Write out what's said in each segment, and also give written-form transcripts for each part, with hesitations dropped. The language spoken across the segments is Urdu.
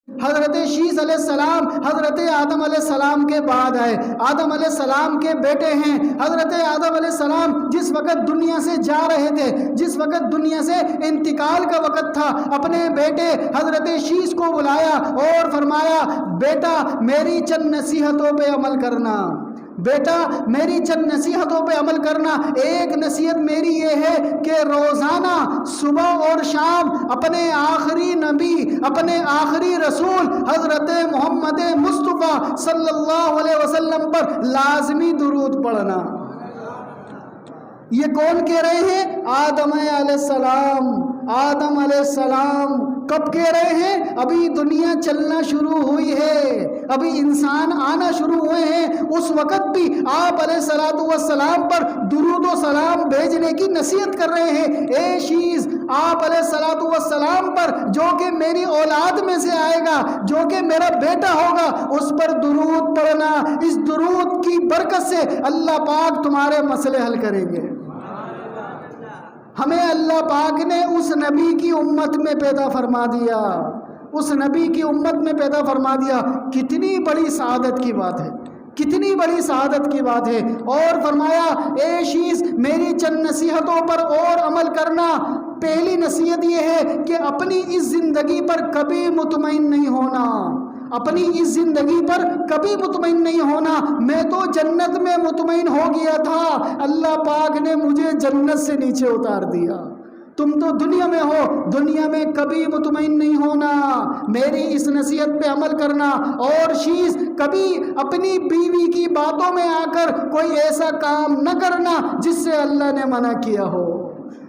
حضرت شیس علیہ السلام حضرت آدم علیہ السلام کے بعد آئے، آدم علیہ السلام کے بیٹے ہیں۔ حضرت آدم علیہ السلام جس وقت دنیا سے جا رہے تھے، جس وقت دنیا سے انتقال کا وقت تھا، اپنے بیٹے حضرت شیس کو بلایا اور فرمایا بیٹا میری چند نصیحتوں پہ عمل کرنا، بیٹا میری چند نصیحتوں پہ عمل کرنا۔ ایک نصیحت میری یہ ہے کہ روزانہ صبح اور شام اپنے آخری نبی، اپنے آخری رسول حضرت محمد مصطفیٰ صلی اللہ علیہ وسلم پر لازمی درود پڑھنا۔ یہ کون کہہ رہے ہیں؟ آدم علیہ السلام، آدم علیہ السلام۔ کب کہہ رہے ہیں؟ ابھی دنیا چلنا شروع ہوئی ہے، ابھی انسان آنا شروع ہوئے ہیں، اس وقت بھی آپ علیہ السلام پر درود و سلام بھیجنے کی نصیحت کر رہے ہیں۔ اے شیز، آپ علیہ السلام پر جو کہ میری اولاد میں سے آئے گا، جو کہ میرا بیٹا ہوگا، اس پر درود پڑھنا۔ اس درود کی برکت سے اللہ پاک تمہارے مسئلے حل کریں گے۔ ہمیں اللہ پاک نے اس نبی کی امت میں پیدا فرما دیا، اس نبی کی امت میں پیدا فرما دیا۔ کتنی بڑی سعادت کی بات ہے، کتنی بڑی سعادت کی بات ہے۔ اور فرمایا اے شیس میری چند نصیحتوں پر اور عمل کرنا۔ پہلی نصیحت یہ ہے کہ اپنی اس زندگی پر کبھی مطمئن نہیں ہونا، اپنی اس زندگی پر کبھی مطمئن نہیں ہونا۔ میں تو جنت میں مطمئن ہو گیا تھا، اللہ پاک نے مجھے جنت سے نیچے اتار دیا۔ تم تو دنیا میں ہو، دنیا میں کبھی مطمئن نہیں ہونا۔ میری اس نصیحت پہ عمل کرنا۔ اور شیز کبھی اپنی بیوی کی باتوں میں آ کر کوئی ایسا کام نہ کرنا جس سے اللہ نے منع کیا ہو۔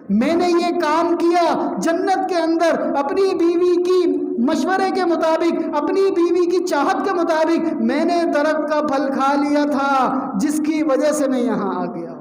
میں نے یہ کام کیا جنت کے اندر اپنی بیوی کی مشورے کے مطابق، اپنی بیوی کی چاہت کے مطابق میں نے درخت کا پھل کھا لیا تھا جس کی وجہ سے میں یہاں آ گیا۔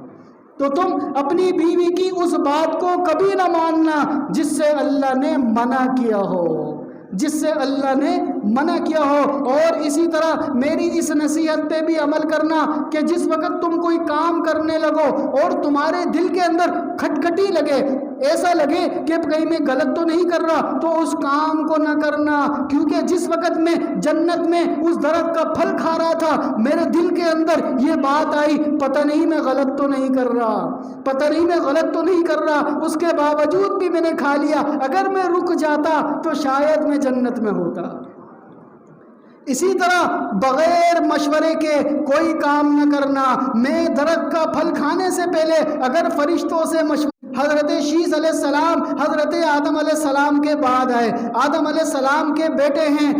تو تم اپنی بیوی کی اس بات کو کبھی نہ ماننا جس سے اللہ نے منع کیا ہو، جس سے اللہ نے منع کیا ہو۔ اور اسی طرح میری اس نصیحت پہ بھی عمل کرنا کہ جس وقت تم کوئی کام کرنے لگو اور تمہارے دل کے اندر کھٹکھٹی لگے، ایسا لگے کہ کہیں میں غلط تو نہیں کر رہا، تو اس کام کو نہ کرنا۔ کیونکہ جس وقت میں جنت میں اس درخت کا پھل کھا رہا تھا، میرے دل کے اندر یہ بات آئی پتہ نہیں میں غلط تو نہیں کر رہا، پتہ نہیں میں غلط تو نہیں کر رہا، اس کے باوجود بھی میں نے کھا لیا۔ اگر میں رک جاتا تو شاید میں جنت میں ہوتا۔ اسی طرح بغیر مشورے کے کوئی کام نہ کرنا۔ میں درخت کا پھل کھانے سے پہلے اگر فرشتوں سے مشورہ، حضرت شیس علیہ السلام حضرت آدم علیہ السلام کے بعد آئے، آدم علیہ السلام کے بیٹے ہیں۔